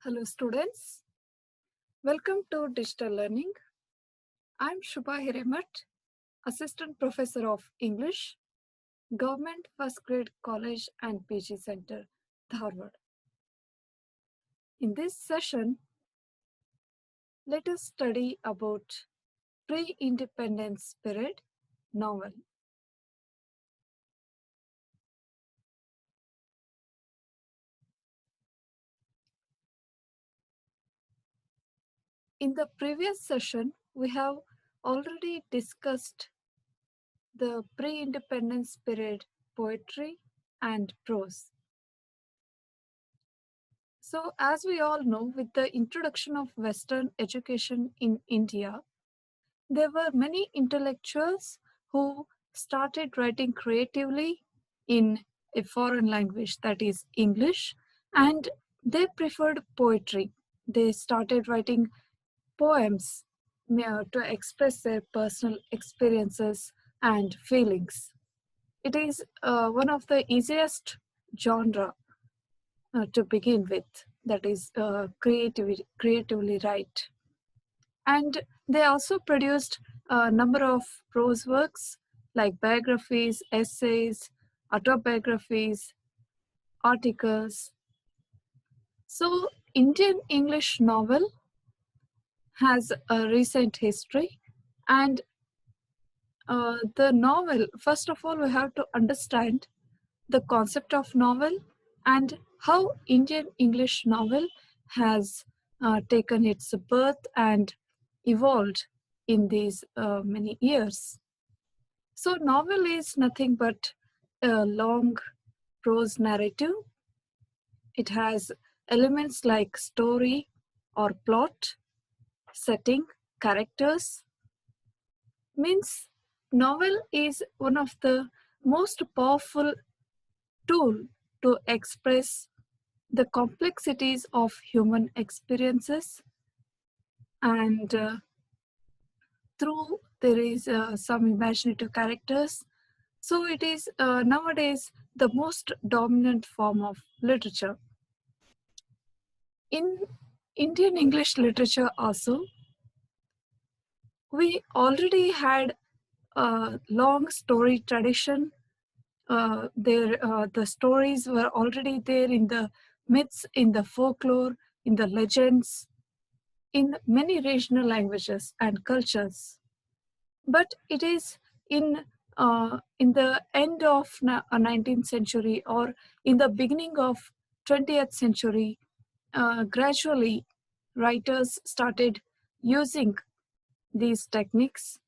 Hello students, welcome to Digital Learning. I'm Shubha Hiremat, Assistant Professor of English, Government First Grade College and PG Center, Dharwad. In this session, let us study about Pre-Independence Spirit novel. In the previous session, we have already discussed the pre-independence period poetry and prose. So, as we all know, with the introduction of Western education in India, there were many intellectuals who started writing creatively in a foreign language, that is English, and they preferred poetry. They started writing poems to express their personal experiences and feelings. It is one of the easiest genre to begin with, that is creatively right. And they also produced a number of prose works like biographies, essays, autobiographies, articles. So Indian English novel has a recent history, and the novel, first of all, we have to understand the concept of novel and how Indian English novel has taken its birth and evolved in these many years. So, novel is nothing but a long prose narrative. It has elements like story or plot, setting, characters. Means novel is one of the most powerful tool to express the complexities of human experiences, and through there is some imaginative characters. So it is nowadays the most dominant form of literature. In Indian English literature also, we already had a long story tradition. The stories were already there in the myths, in the folklore, in the legends, in many regional languages and cultures. But it is in the end of 19th century or in the beginning of 20th century, gradually writers started using these techniques,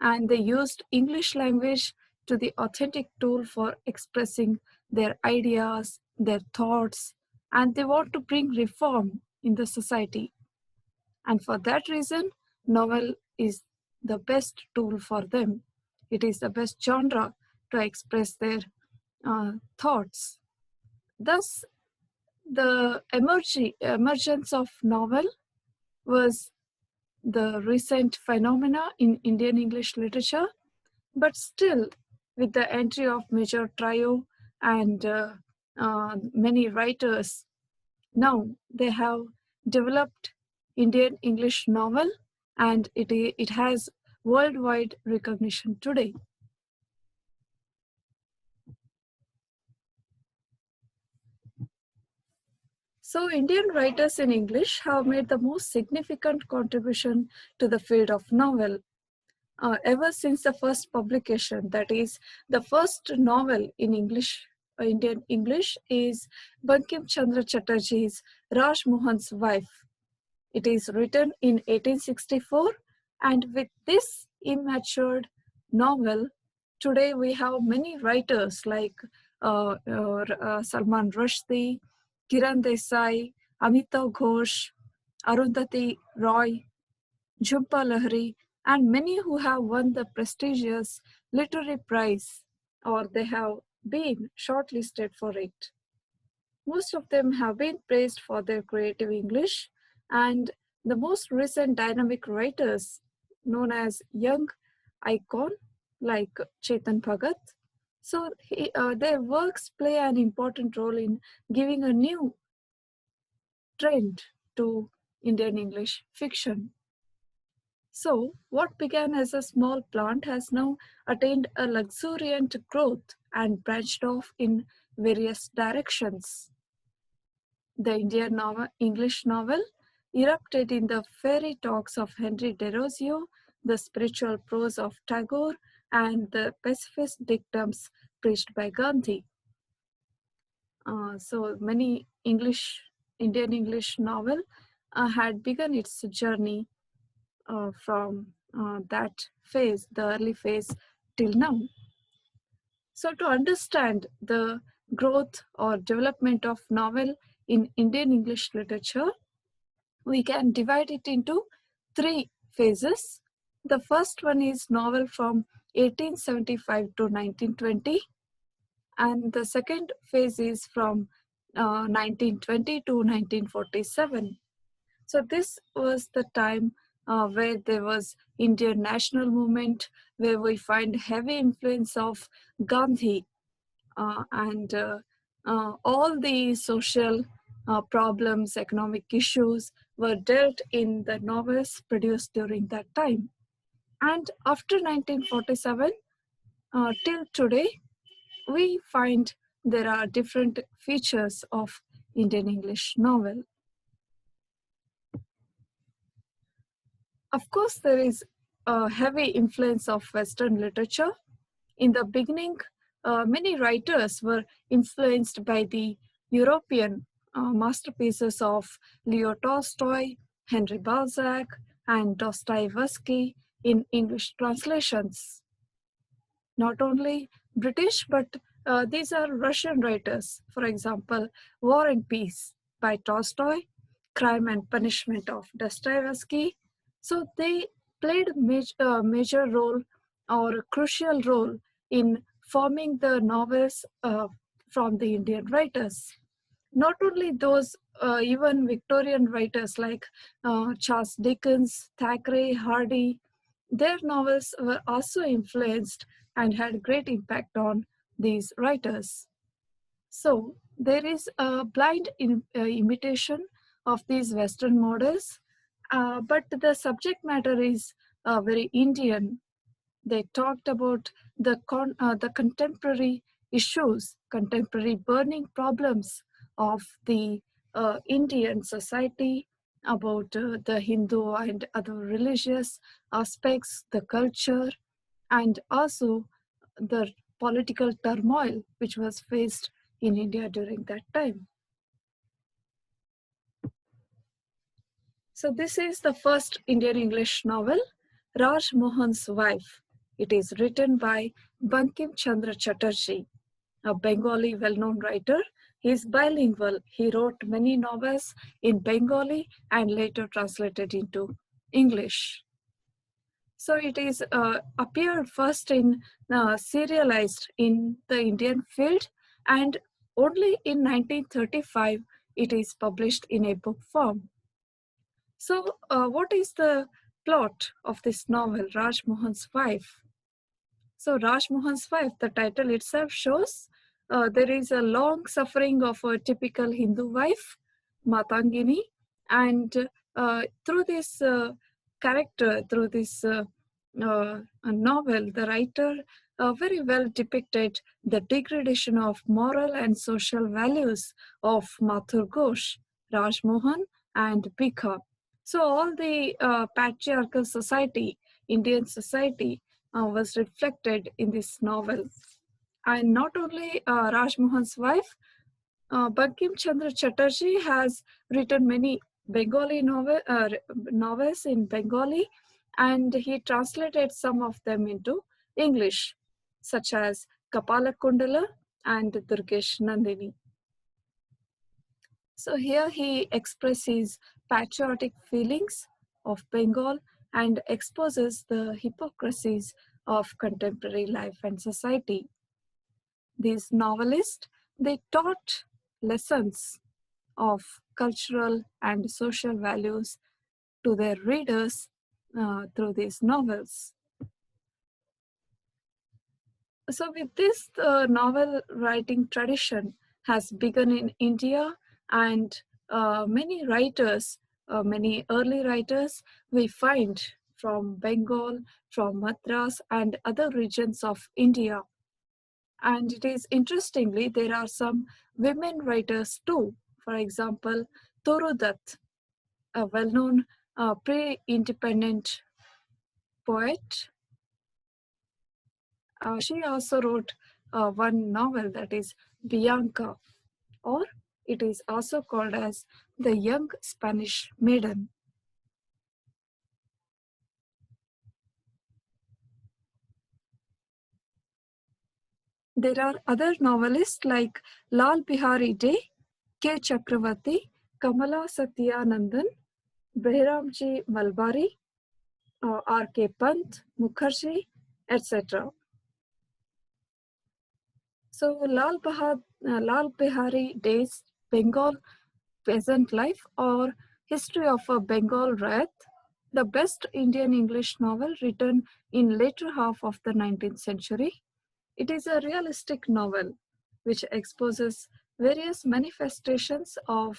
and they used English language to the authentic tool for expressing their ideas, their thoughts, and they want to bring reform in the society. And for that reason, novel is the best tool for them. It is the best genre to express their thoughts. Thus, the emergence of novel was the recent phenomena in Indian English literature, but still, with the entry of Major Trio and many writers, now they have developed Indian English novel, and it has worldwide recognition today. So Indian writers in English have made the most significant contribution to the field of novel. Ever since the first publication, that is, the first novel in English, Indian English, is Bankim Chandra Chatterjee's Raj Mohan's Wife. It is written in 1864, and with this immatured novel, today we have many writers like Salman Rushdie, Kiran Desai, Amitav Ghosh, Arundhati Roy, Jhumpa Lahiri, and many who have won the prestigious literary prize, or they have been shortlisted for it. Most of them have been praised for their creative English, and the most recent dynamic writers, known as young icon like Chetan Bhagat. So their works play an important role in giving a new trend to Indian English fiction. So, what began as a small plant has now attained a luxuriant growth and branched off in various directions. The Indian English novel erupted in the fairy talks of Henry Derozio, the spiritual prose of Tagore, and the pacifist dictums preached by Gandhi. So many Indian English novel had begun its journey from that phase, the early phase, till now. So to understand the growth or development of novel in Indian English literature, we can divide it into three phases. The first one is novel from 1875 to 1920, and the second phase is from 1920 to 1947. So this was the time where there was Indian national movement, where we find heavy influence of Gandhi and all the social problems, economic issues were dealt in the novels produced during that time. And after 1947 till today, we find there are different features of Indian English novel. Of course, there is a heavy influence of Western literature. In the beginning, many writers were influenced by the European masterpieces of Leo Tolstoy, Henry Balzac, and Dostoevsky in English translations. Not only British, but these are Russian writers. For example, War and Peace by Tolstoy, Crime and Punishment of Dostoevsky. So they played a major role or a crucial role in forming the novels from the Indian writers. Not only those, even Victorian writers like Charles Dickens, Thackeray, Hardy, their novels were also influenced and had great impact on these writers. So there is a blind imitation of these Western models, but the subject matter is very Indian. They talked about the contemporary issues, contemporary burning problems of the Indian society, about the Hindu and other religious aspects, the culture, and also the political turmoil which was faced in India during that time. So this is the first Indian English novel, Raj Mohan's Wife. It is written by Bankim Chandra Chatterjee, a Bengali well-known writer. He is bilingual. He wrote many novels in Bengali and later translated into English. So it is appeared first in serialized in the Indian field, and only in 1935 it is published in a book form. So what is the plot of this novel, Raj Mohan's Wife? So Raj Mohan's Wife, the title itself shows there is a long suffering of a typical Hindu wife, Matangini, and through this character, through this novel, the writer very well depicted the degradation of moral and social values of Mathur Ghosh, Raj Mohan, and Bikha. So all the patriarchal society, Indian society, was reflected in this novel. And not only Raj Mohan's wife, Bankim Chandra Chatterjee has written many Bengali novels in Bengali, and he translated some of them into English, such as Kapala Kundala and Durgesh Nandini. So here he expresses patriotic feelings of Bengal and exposes the hypocrisies of contemporary life and society. These novelists, they taught lessons of cultural and social values to their readers through these novels. So with this, the novel writing tradition has begun in India, and many writers, many early writers we find from Bengal, from Madras, and other regions of India. And it is interestingly, there are some women writers too. For example, Toru Dutt, a well known pre independent poet. She also wrote one novel that is Bianca, or it is also called as The Young Spanish Maiden. There are other novelists like Lal Bihari Dey, K. Chakravarti, Kamala Satyanandan, Behramji Malbari, R.K. Pant, Mukherjee, etc. So Lal Bihari Dey's Bengal Peasant Life or History of a Bengal Rath, the best Indian English novel written in later half of the 19th century. It is a realistic novel which exposes various manifestations of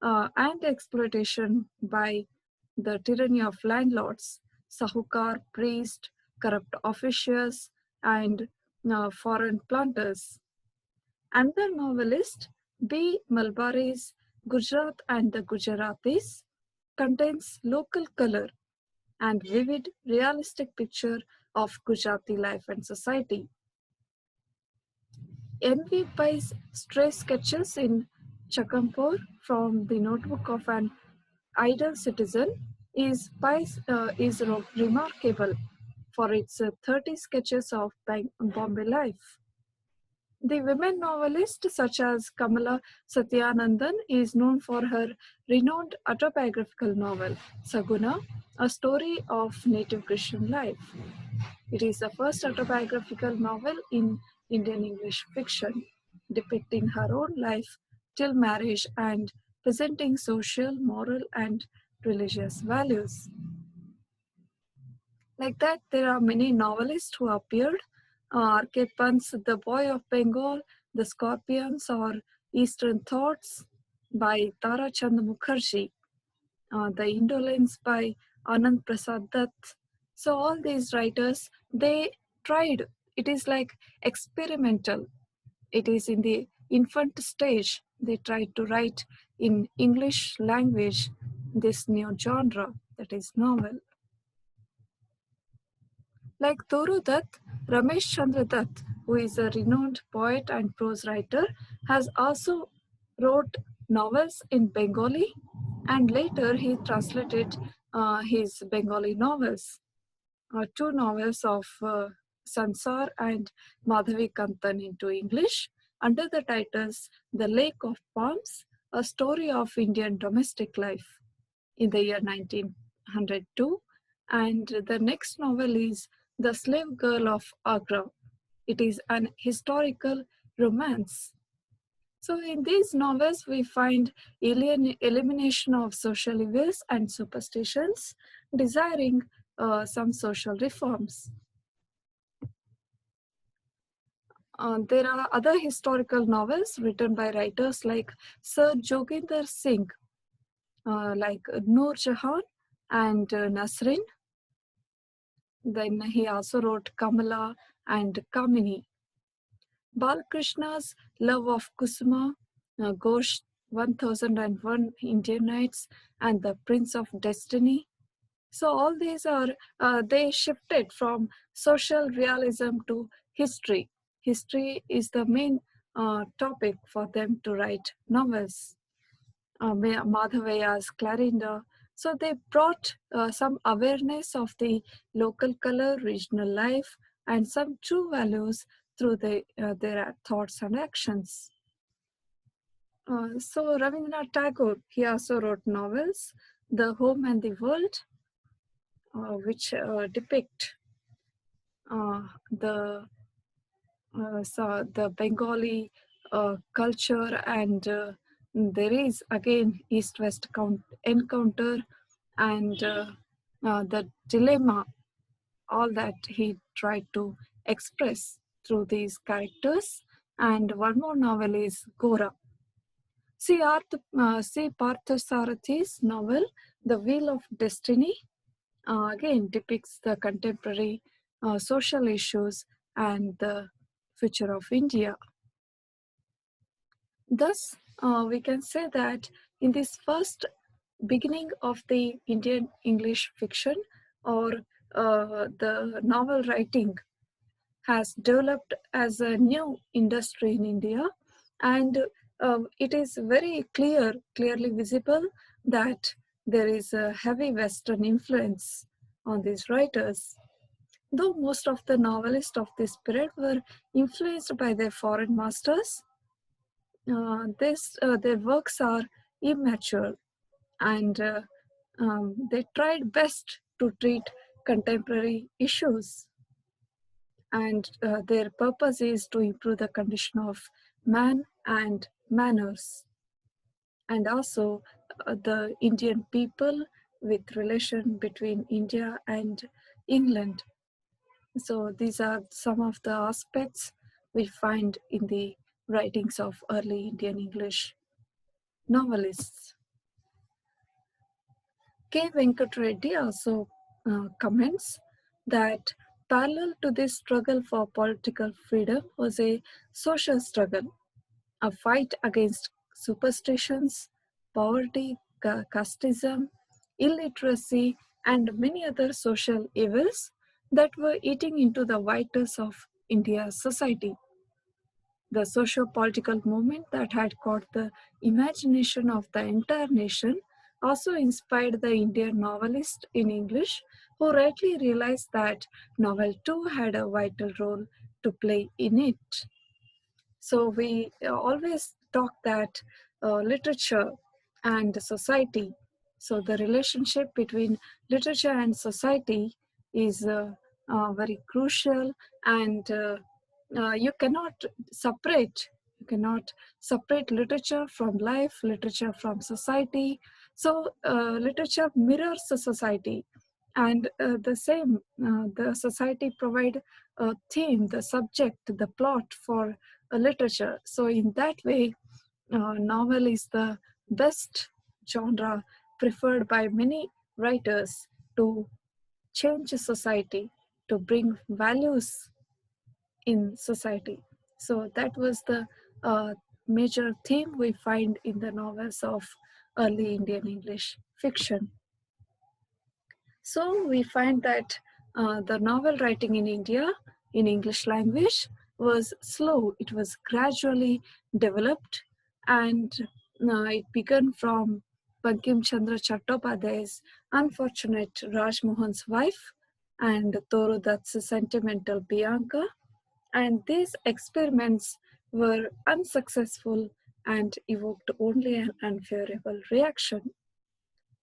and exploitation by the tyranny of landlords, sahukar, priest, corrupt officials, and foreign planters. Another novelist, B. Malbari's Gujarat and the Gujaratis, contains local color and vivid, realistic picture of Gujarati life and society. N.V. Pai's stray sketches in Chakampur from the Notebook of an Idle Citizen is remarkable for its 30 sketches of Bombay life. The women novelists such as Kamala Satyanandan is known for her renowned autobiographical novel Saguna, a story of native Christian life. It is the first autobiographical novel in Indian English fiction, depicting her own life till marriage and presenting social, moral, and religious values. Like that, there are many novelists who appeared. R.K. Pant's The Boy of Bengal, The Scorpions, or Eastern Thoughts by Tara Chand Mukherjee, The Indolence by Anand Prasad Dutt. So all these writers, they tried. It is like experimental. It is in the infant stage. They tried to write in English language this new genre that is novel. Like Toru Dutt, Ramesh Chandra Dutt, who is a renowned poet and prose writer, has also wrote novels in Bengali, and later he translated his Bengali novels, two novels of Sansar and Madhavi Kantan into English under the titles The Lake of Palms, a story of Indian domestic life in the year 1902. And the next novel is The Slave Girl of Agra. It is an historical romance. So, in these novels, we find elimination of social evils and superstitions, desiring some social reforms. There are other historical novels written by writers like Sir Joginder Singh, like Noor Jahan and Nasrin. Then he also wrote Kamala and Kamini. Balakrishna's Love of Kusuma, Ghosh 1001 Indian Nights, and The Prince of Destiny. So all these are, they shifted from social realism to history. History is the main topic for them to write novels. Madhavaya's Clarinda. So they brought some awareness of the local color, regional life, and some true values through their thoughts and actions. So Rabindranath Tagore, he also wrote novels, The Home and the World, which depict the the Bengali culture, and there is again East-West encounter, and the dilemma, all that he tried to express through these characters. And one more novel is Gora. C. Parthasarathy's novel, The Wheel of Destiny, again depicts the contemporary social issues and the future of India. Thus, we can say that in this first beginning of the Indian English fiction or the novel writing has developed as a new industry in India, and it is very clearly visible that there is a heavy Western influence on these writers. Though most of the novelists of this period were influenced by their foreign masters, their works are immature and they tried best to treat contemporary issues, and their purpose is to improve the condition of man and manners, and also the Indian people with relation between India and England. So these are some of the aspects we find in the writings of early Indian English novelists. K. Venkat Reddy also comments that parallel to this struggle for political freedom was a social struggle, a fight against superstitions, poverty, casteism, illiteracy, and many other social evils that were eating into the vitals of India's society. The socio-political movement that had caught the imagination of the entire nation also inspired the Indian novelist in English, who rightly realized that novel too had a vital role to play in it. So we always talk that literature and society, so the relationship between literature and society is very crucial, and you cannot separate literature from life, literature from society. So literature mirrors the society, and the society provide a theme, the subject, the plot for a literature. So in that way, novel is the best genre preferred by many writers to change society, to bring values in society. So that was the major theme we find in the novels of early Indian English fiction. So we find that the novel writing in India in English language was slow. It was gradually developed, and it began from Bankim Chandra Chattopadhyay's unfortunate Rajmohan's wife and Toru Dutt's sentimental Bianca. And these experiments were unsuccessful and evoked only an unfavorable reaction.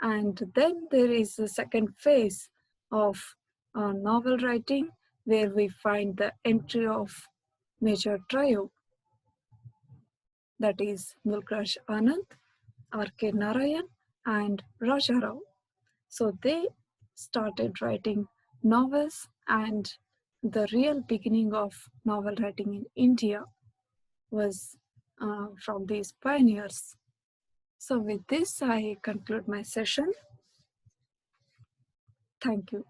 And then there is the second phase of novel writing, where we find the entry of major trio, that is Mulkraj Anand, R.K. Narayan, and Raja Rao. So they started writing novels, and the real beginning of novel writing in India was from these pioneers. So with this, I conclude my session. Thank you.